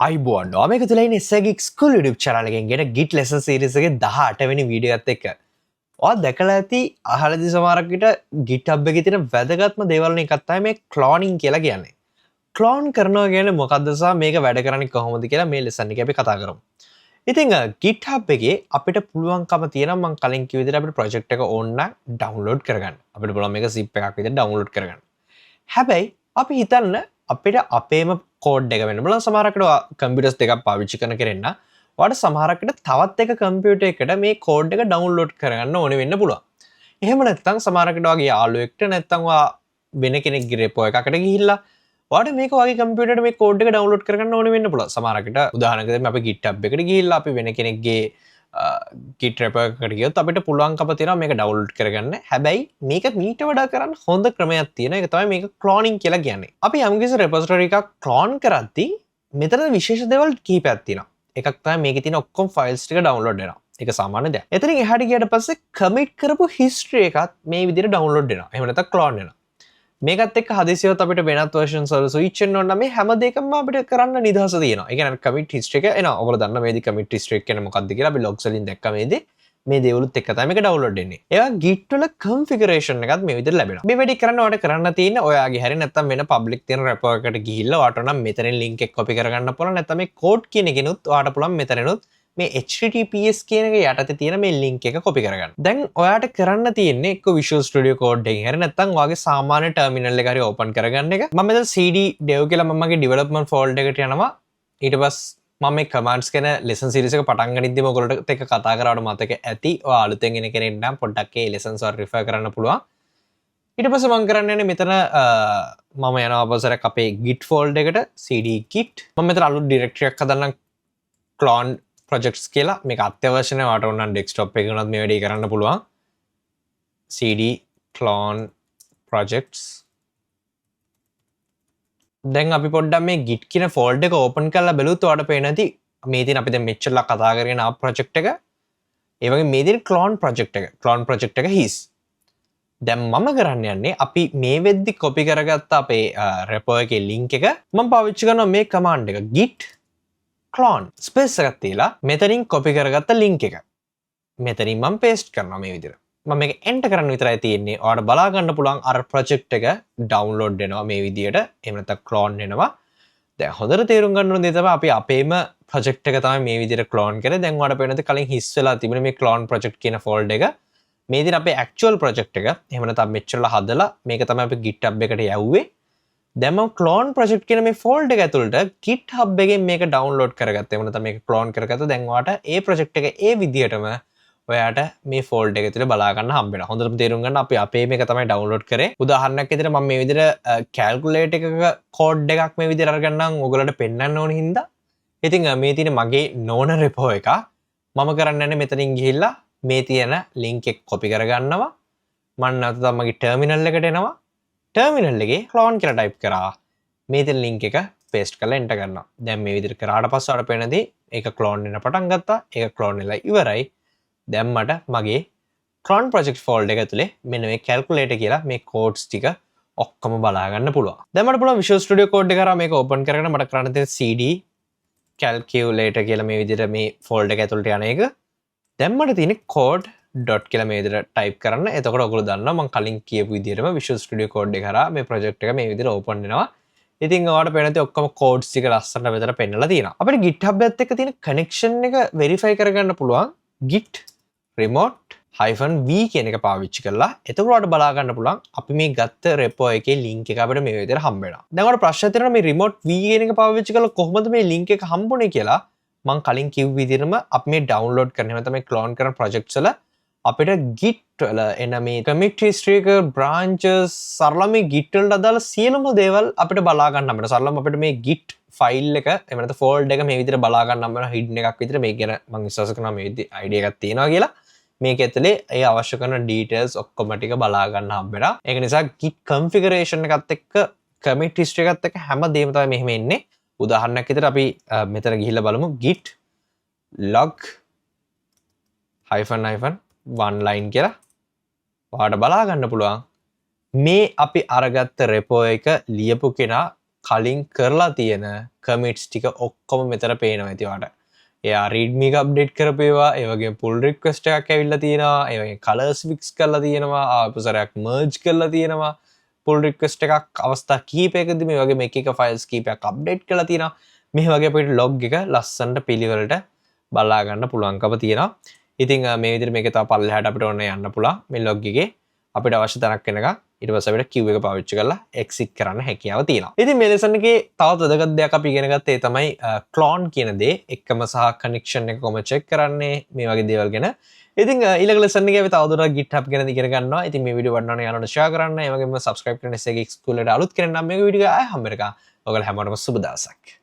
අයිබෝන් නොමක තුලයින එසගේ school dip චරලගෙන් ගෙන Git ලෙස සිරිසගේ 18 වෙනි වීඩියෝත් එක්ක ඔය දැකලා ඇති අහලදි සමහරකට GitHub එකේ තියෙන වැදගත්ම දේවල් වලින් එකක් තමයි මේ ක්ලෝනින් කියලා කියන්නේ. ක්ලෝන් කරනවා කියන්නේ මොකද්ද සහ මේක වැඩ කරන්නේ කොහොමද කියලා මේ ලෙසන් එකේ අපි කතා කරමු. ඉතින් GitHub එකේ අපිට පුළුවන්කම තියෙනවා මම කලින් කිව්ව විදිහට අපිට ප්‍රොජෙක්ට් එක ඕන නම් ඩවුන්ලෝඩ් කරගන්න. අපිට පුළුවන් මේක zip එකක් විදිහට ඩවුන්ලෝඩ් කරගන්න. හැබැයි අපි හිතන්න අපිට අපේම කෝඩ් එක වෙන්න බලන්න සමහරකට කම්පියුටර්ස් දෙකක් පාවිච්චි කරන කෙනෙක් නම් ඔයාලට සමහරකට තවත් එක කම්පියුටර් එකකට මේ කෝඩ් එක ඩවුන්ලෝඩ් කරගන්න ඕනේ වෙන්න පුළුවන්. එහෙම නැත්නම් සමහරකට ඔයාගේ යාළුවෙක්ට නැත්නම් ඔයා වෙන කෙනෙක්ගේ රෙපෝ එකකට ගිහිල්ලා ඔයාලට මේක ඔයාගේ කම්පියුටරේට මේ කෝඩ් එක ඩවුන්ලෝඩ් කරගන්න ඕනේ වෙන්න පුළුවන්. සමහරකට උදාහරණයක් දෙන්න අපි GitHub එකට ගිහිල්ලා අපි වෙන කෙනෙක්ගේ Git repo එකට ගියොත් අපිට පුළුවන්කම තියෙනවා මේක ඩවුන්ලෝඩ් කරගන්න. හැබැයි මේක මීට වඩා කරන්න හොඳ ක්‍රමයක් තියෙනවා. ඒක තමයි මේක ක්ලෝනින් කියලා කියන්නේ. අපි යම්කිසි රෙපොසිටරි එකක් ක්ලෝන් කරද්දී මෙතන විශේෂ දේවල් කිහිපයක් තියෙනවා. එකක් තමයි මේකේ තියෙන ඔක්කොම ෆයිල්ස් ටික ඩවුන්ලෝඩ් වෙනවා. ඒක සාමාන්‍ය දෙයක්. එතනින් එහාට ගියට පස්සේ කමිට් කරපු හිස්ටරි එකත් මේ විදිහට ඩවුන්ලෝඩ් වෙනවා. එහෙම නැත්නම් ක්ලෝන් වෙනවා. මේකත් එක්ක හදිසියවත් අපිට වෙනත් versions වල switch වෙන්න ඕන නම් මේ හැම දෙයකම අපිට කරන්න නිදහස තියෙනවා. ඒ කියන්නේ commit history එක එනවා. ඔයගොල්ලෝ දන්න මේදී commit history එක කියන්නේ මොකක්ද කියලා අපි logs වලින් දැක්කා මේදී. මේ දේවලුත් එක්ක තමයි මේක download වෙන්නේ. ඒවා Git වල configuration එකත් මේ විදිහට ලැබෙනවා. මේ වැඩි කරන්න ඔයාලට කරන්න තියෙන්නේ ඔයාගේ හැරි නැත්නම් වෙන public තියෙන repo එකකට ගිහිල්ලා ඔයාලට නම් මෙතනින් link එක copy කරගන්න පුළුවන්. නැත්නම් මේ code කියන එකනොත් ඔයාලට පුළුවන් මෙතනනොත් මේ HTTPS කියන එක යටතේ තියෙන මේ link එක copy කරගන්න. දැන් ඔයාට කරන්න තියෙන්නේ එක්ක Visual Studio Code එකකින් හරි නැත්නම් ඔයාගේ සාමාන්‍ය terminal එක හරි open කරගන්න එක. මම මෙතන cd dev කියලා මම මගේ development folder එකට යනවා. ඊට පස්සේ මම මේ commands කියන lesson series එක පටන් ගනිද්දිම ඔයගොල්ලෝට එක්ක කතා කරාට මතක ඇති. ඔයා අලුතෙන් එන කෙනෙක් නම් පොඩ්ඩක් ඒ lessons වල refer කරන්න පුළුවන්. ඊට පස්සේ මම කරන්න යන්නේ මෙතන මම යනවා අවසරයක් අපේ git folder එකට cd git. මම මෙතන අලුත් directory එකක් හදන්නම් clone projects කියලා මේක අත්‍යවශ්‍ය නැහැ වාට ඕන නම් desktop එකේ උනත් මේ වැඩේ කරන්න පුළුවන් cd clone projects දැන් අපි පොඩ්ඩක් මේ git කියන folder එක open කරලා බලුවොත් ඔයාලට පේන ඇති මේ තියෙන අපි දැන් මෙච්චරලා කතා කරගෙන ආ project එක ඒ වගේ මේ තියෙන clone project එක his දැන් මම කරන්න යන්නේ අපි මේ වෙද්දි copy කරගත්ත අපේ repo එකේ link එක මම පාවිච්චි කරනවා මේ command එක git clone space එකක් තියලා මෙතනින් copy කරගත්ත link එක මෙතනින් මම paste කරනවා මේ විදිහට මම මේක enter කරන්න විතරයි තියෙන්නේ ඔයාලට බලා ගන්න පුළුවන් අර project එක download වෙනවා මේ විදිහට එහෙම නැත්නම් clone වෙනවා දැන් හොඳට තේරුම් ගන්න ඕන දේ තමයි අපි අපේම project එක තමයි මේ විදිහට clone කරේ දැන් ඔයාලට පේනද කලින් hiss වෙලා තිබුණේ මේ clone project කියන folder එක මේ දින අපේ actual project එක එහෙම නැත්නම් මෙච්චරලා හදලා මේක තමයි අපි GitHub එකට යවුවේ දැන් මම clone project කියන මේ folder එක ඇතුළට GitHub එකෙන් මේක download කරගත්තා. එහෙම නැත්නම් මේක clone කරගත්තා. දැන් ඔයාලට ඒ project එක ඒ විදිහටම ඔයාට මේ folder එක ඇතුළේ බලා ගන්න හම්බ වෙනවා. හොඳටම තේරුම් ගන්න අපි අපේ මේක තමයි download කරේ. උදාහරණයක් විදිහට මම මේ විදිහට calculate එකක code එකක් මේ විදිහට අරගන්නම් ඔයගොල්ලන්ට පෙන්වන්න ඕන හින්දා. ඉතින් මේ තියෙන මගේ නෝන repo එක මම කරන්න යන්නේ මෙතනින් ගිහිල්ලා මේ තියෙන link එක copy කරගන්නවා. මම නැවත මගේ terminal එකට එනවා. terminal එකේ clone කියලා type කරා මේ තියෙන link එක paste කරලා enter කරනවා. දැන් මේ විදිහට කරාට පස්සේ අපට පේනදී ඒක clone වෙන පටන් ගත්තා. ඒක clone වෙලා ඉවරයි. දැන් මට මගේ clone project folder එක ඇතුලේ මෙන්න මේ calculator කියලා මේ codes ටික ඔක්කොම බලා ගන්න පුළුවන්. දැන් මට පුළුවන් Visual Studio Code එක කරා මේක open කරගෙන මට කරන්න තියෙන cd calculator කියලා මේ විදිහට මේ folder එක ඇතුලට යන එක. දැන් මට තියෙන්නේ code ඩොට් කියලා මේ විදිහට ටයිප් කරන්න. එතකොට ඔයගොල්ලෝ දන්නවා මම කලින් කියපු විදිහටම Visual Studio Code එක කරා මේ project එක මේ විදිහට open වෙනවා. ඉතින් ඔයාලට පේන දේ ඔක්කොම codes ටික ලස්සනට මෙතන පෙන්නලා තියෙනවා. අපිට GitHub එකත් එක්ක තියෙන connection එක verify කරගන්න පුළුවන් git remote -v කියන එක පාවිච්චි කරලා. එතකොට ඔයාලට බලා ගන්න පුළුවන් අපි මේ ගත්ත repo එකේ link එක අපිට මේ විදිහට හම්බ වෙනවා. දැන් ඔයාලට ප්‍රශ්න තියෙනවා මේ remote v කියන එක පාවිච්චි කරලා කොහොමද මේ link එක හම්බුනේ කියලා. මම කලින් කිව්ව විදිහටම අපි මේ download කරන එහෙම තමයි clone කරන projects වල අපිට git වල එන මේ commit history එක branches සරලම මේ git වලට අදාළ සියලුම දේවල් අපිට බලා ගන්න හම්බ වෙනවා. සරලම අපිට මේ git file එක එහෙම නැත්නම් folder එක මේ විදිහට බලා ගන්න හම්බ වෙනවා hidden එකක් විදිහට. මේක ගැන මම විශ්වාස කරනවා මේ විදිහේ idea එකක් තියෙනවා කියලා. මේක ඇතුලේ ඒ අවශ්‍ය කරන details ඔක්කොම ටික බලා ගන්න හම්බ වෙනවා. ඒක නිසා git configuration එකත් එක්ක commit history එකත් එක්ක හැමදේම තමයි මෙහෙම එන්නේ. උදාහරණයක් විදිහට අපි මෙතන ගිහිල්ලා බලමු git log one line කියලා ඔයාලට බලා ගන්න පුළුවන් මේ අපි අරගත්ත repo එක ලියපු කෙනා කලින් කරලා තියෙන කමිට්ස් ටික ඔක්කොම මෙතන පේනවා ඇති ඔයාලට. එයා රීඩ්මි එක අප්ඩේට් කරපේවා, ඒ වගේම පුල් රික්වෙස්ට් එකක් ඇවිල්ලා තියෙනවා, ඒ වගේම කලර්ස් ෆික්ස් කරලා තියෙනවා, ආපු සැරයක් මර්ජ් කරලා තියෙනවා. පුල් රික්වෙස්ට් එකක් අවස්ථා කිහිපයකදී මේ වගේ එක ෆයිල්ස් කිහිපයක් අප්ඩේට් කරලා තියෙනවා. මේ වගේ අපිට ලොග් එක ලස්සනට පිළිවෙලට බලා ගන්න පුළුවන්කම තියෙනවා. ඉතින් මේ විදිහට මේක තව පල්ලෙහාට අපිට ඕන යන්න පුළුවන්. මේ ලොග් එකේ අපිට අවශ්‍ය තැනක් වෙනකන් ඊට පස්සේ අපිට queue එක පාවිච්චි කරලා exit කරන්න හැකියාව තියෙනවා. ඉතින් මේ lesson එකේ තවත් වැදගත් දෙයක් අපි ඉගෙන ගත්තේ තමයි clone කියන දේ එක්කම සහ connection එක කොහොම check කරන්නේ මේ වගේ දේවල් ගැන. ඉතින් ඊළඟ lesson එකේ අපි තවදුරටත් GitHub ගැන ඉගෙන ගන්නවා. ඉතින් මේ වීඩියෝ වටනවා නම් යාළුවන්ට share කරන්න. ඒ වගේම subscribe කරන්න SAG School එකට අලුත් කෙනෙක් නම් මේක වීඩියෝ එක ආයෙ හම්බ වෙනකම් ඔයගොල්ලෝ හැමෝටම සුබ දවසක්.